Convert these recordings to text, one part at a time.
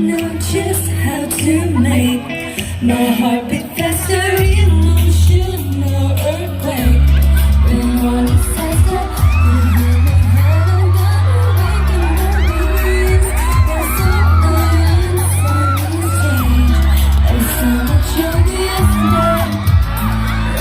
know just how to make my heart beat faster. Emotional earthquake. When one disaster, you hear my heart, I'm gonna wake in my dreams. There's something inside me strange, and so much younger yesterday.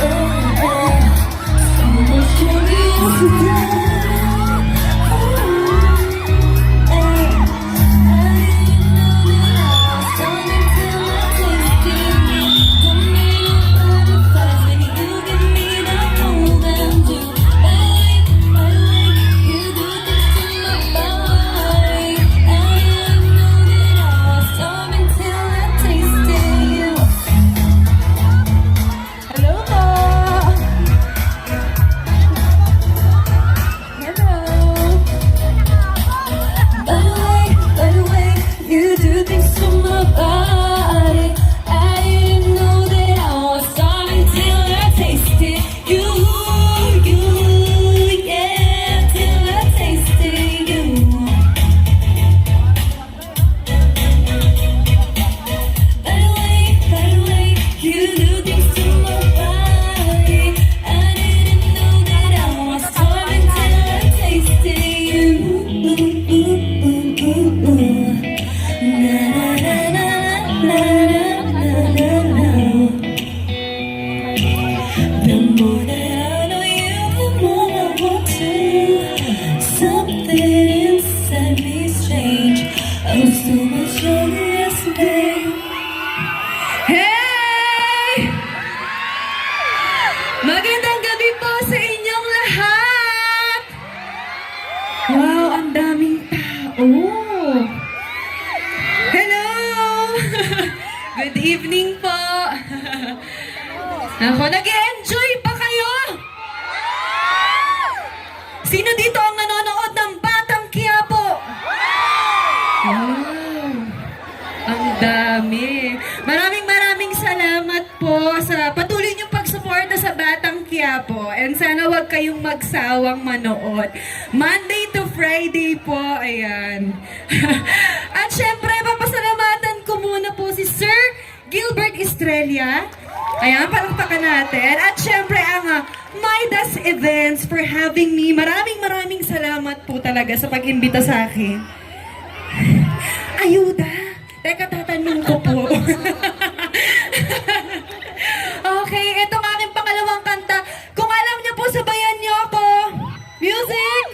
Oh, oh, so much younger yesterday. Hey! Magandang gabi po sa inyong lahat! Wow, ang daming tao! Hello! Good evening po! Ako, nag-enjoy pa kayo? Sino dito ang nanonood ng Batang Quiapo? Wow! Ang dami! Maraming salamat po sa patuloy niyong pagsuporta sa Batang Quiapo. And sana wag kayong magsawang manood. Monday to Friday po, ayan. At syempre, papasalamatan ko muna po si Sir Gilbert Estrella. Ayan, palakpakan natin. At syempre, ang Midas Events for having me. Maraming salamat po talaga sa pag-imbita sa akin. Ayuda! Teka, tatanong ko po. Okay, itong aking pangalawang kanta. Kung alam niyo po, sabayan niyo ako. Music!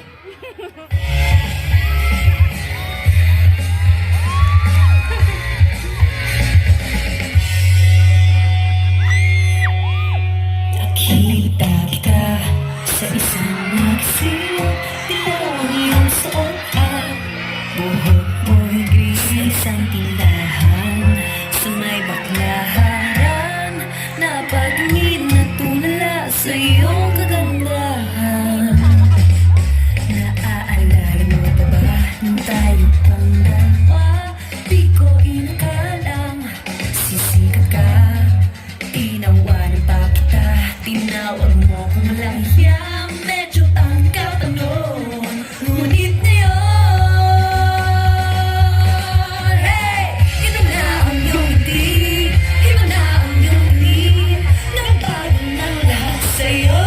Nakita kita sa isang magazine. Tingnan mo yung suot at buhok mo'y gris sa isang tindahan sa may baklaran. Napagingin na tulala sa iyong kagandahan. Naaalala mo pa ba nung tayo pang dalawa? Di ko inakalang sisikat ka. Tinawanan pa kita, tinawag mo kung walang hiya. Medyo tangkap noon, ngunit ngayon, hey! Ito na ang iyong ngiti, iba na ang iyong tingin. Nagbago ng lahat sa'yo.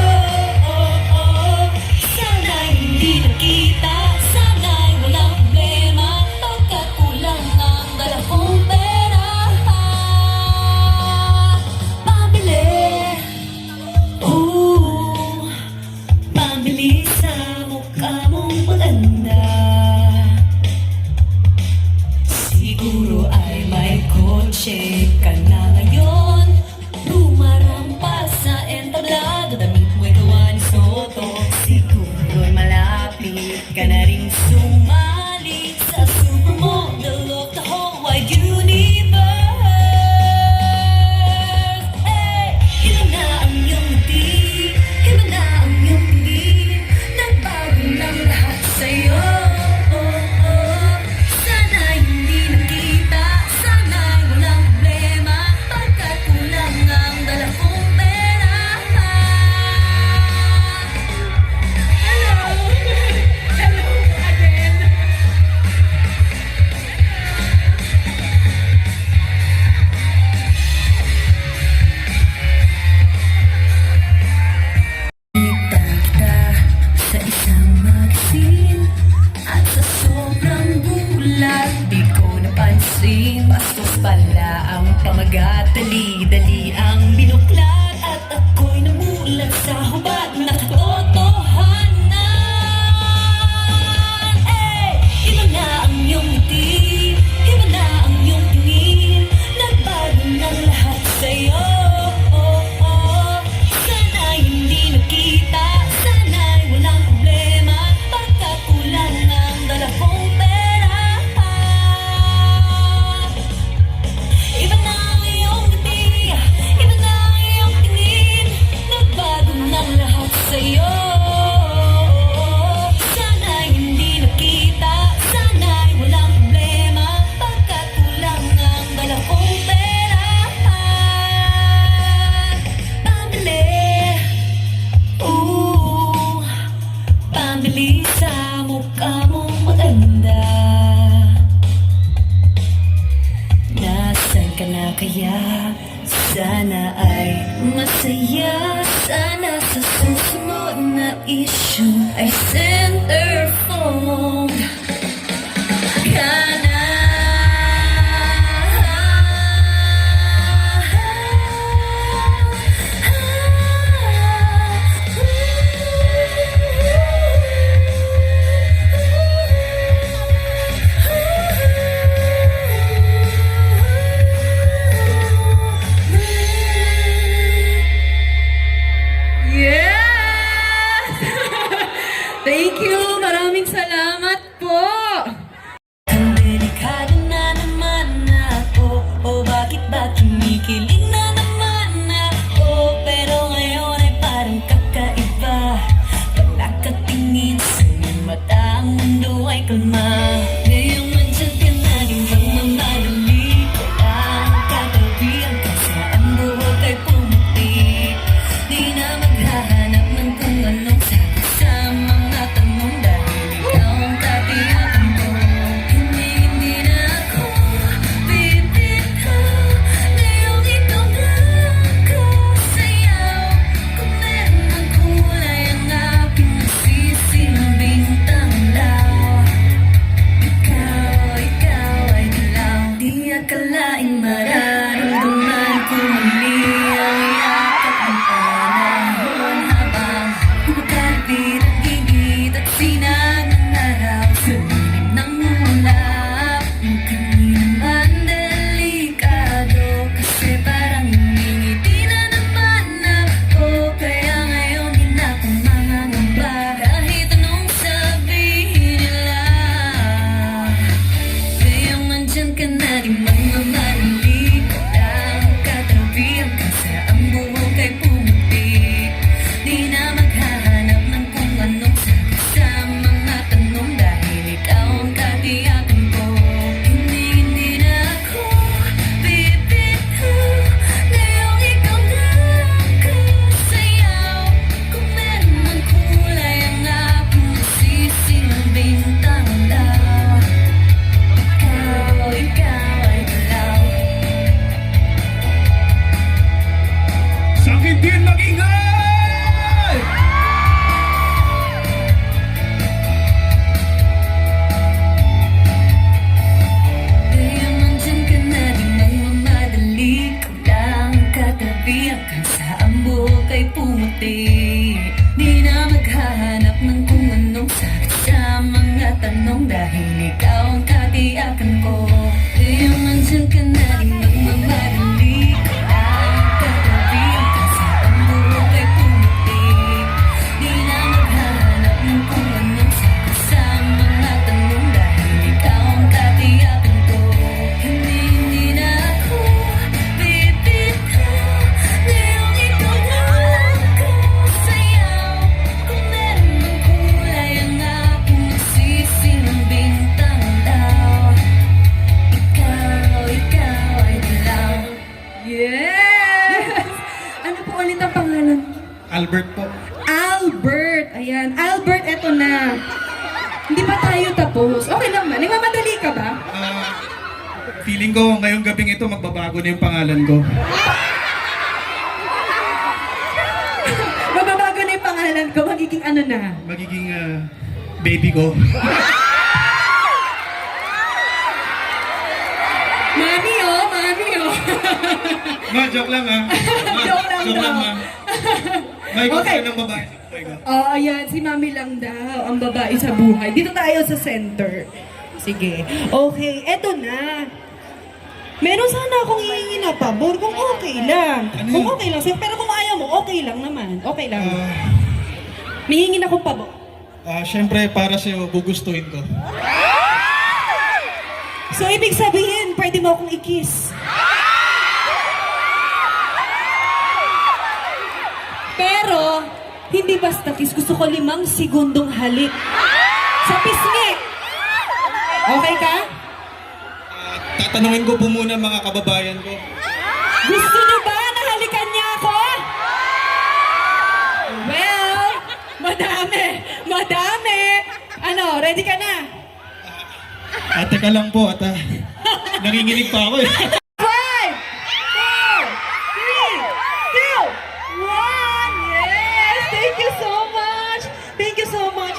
Di ko napansin, bastos pala ang pamagat. Dali-dali ang binuklat at ako'y namulat sa hubad na katotohanan. Iba na ang iyong ngiti, iba na ang iyong tingin, nagbago ng lahat sa'yo. Sana'y hindi nakita, sana'y walang problema, pagkat kulang ang dala kong pera. Iba na ang iyong ngiti, iba na ang iyong tingin, nagbago ng lahat sa'yo. Sana'y hindi nakita, sana'y walang problema, pagkat kulang ang dala kong pera. Pambili sa mukha mong maganda. Nasaan ka na kaya? Sana ay masaya. Sana sa susunod na issue ay centerfold ka na. Yes! Thank you! Maraming salamat po! Ang delikado na naman ako, o bakit ba kinikilig na naman ako? Pero ngayon ay parang kakaiba, pag nakatingin sa iyong mata, ang mundo ay kalma. Ngayong nandyan ka na, di magmamadali, walang katabihan ka sa ang buhok ay pumuti. Di na maghahanap ng kung anong sagot sa mga tanong, dahil ikaw ang katiyakan ko. Hindi na ako bibitaw, ngayong ikaw na kasayaw. Kung meron ng kulay ang aking nasisilbing tanglaw, ikaw ay dilaw. Di akalaing mararamdaman ko muli ang yakap ng panahon, habang kumakalapit ang init at sinag ng araw sa dilim ng ulap. Mukhang naman delikado, kasi parang ngingiti na naman ako. Kaya ngayon di na ako mangangamba, kahit anong sabihin nila. Ngayong nandyan ka na, di magmamadali, walang katabihan ka sa ang buhok ay pumuti. Di na maghahanap ng kung anong sagot sa mga tanong, dahil ikaw ang katiyakan ko. Hindi na ako bibitaw, ngayong ikaw na kasayaw. Kung meron ng kulay ang aking nasisilbing tanglaw, ikaw ay dilaw. Sakit din mag-ingay! Kaya nandyan ka na, di magmamadali, kulang katabihan ka sa ang buhok ay pumuti. Di na maghahanap ng kung anong sagot sa mga tanong, dahil ikaw ang katiyakan ko. Kaya nandyan ka na, di magmamadali, kulang katabihan ka sa ang buhok ay pumuti. Di na maghahanap ng kung anong sagot sa mga tanong, dahil ikaw ang katiyakan ko. Hindi na ako bibitaw, ngayong ikaw na kasayaw. Kung meron ng kulay ang aking nasisilbing tanglaw, ikaw ay dilaw. Yes! Ano po ulit ang pangalan? Albert po. Albert! Ayan. Albert, eto na. Hindi pa tayo tapos. Okay lang ba? Nagmamadali ka ba? Feeling ko ngayong gabing ito magbabago na yung pangalan ko. Magbabago na yung pangalan ko. Magiging ano na? Magiging baby ko. Ma, joke lang ha. Ma, Joke lang daw. ma. May gusto Okay. ng babae. Oh, ayan, si Mami lang daw, ang babae sa buhay. Dito tayo sa center. Sige. Okay, eto na. Meron sana akong hihingi na pabor kung okay lang. Ano Kung yun? okay lang. Pero kung ayaw mo, okay lang naman. Okay lang. Ah, May hingin akong pabor. Siyempre, para sa'yo, gugustuhin ko. So, ibig sabihin, pwede mo akong i-kiss. Pero, hindi basta kiss. Gusto ko 5 segundong halik. Sa pisngi. Okay ka? Tatanungin ko po muna mga kababayan ko. Gusto niyo ba na halikan niya ako? Well, madami. Madami. Ano, ready ka na? Teka lang po at nanginginig pa ako eh. 5, 4, 3, 2, 1. Yes! Thank you so much! Thank you so much!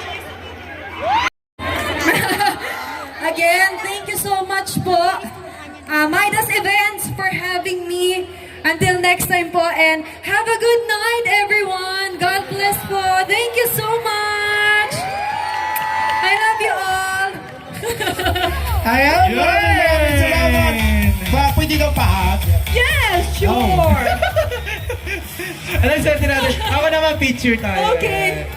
Again, thank you so much po. Midas Events for having me. Until next time po, and have a good night, everyone. God bless po. Thank you so much. I love you all. Ayan, maraming salamat. Pwede kang pahag. Yes, sure. Ano sabi natin? Ako naman picture tayo. Okay.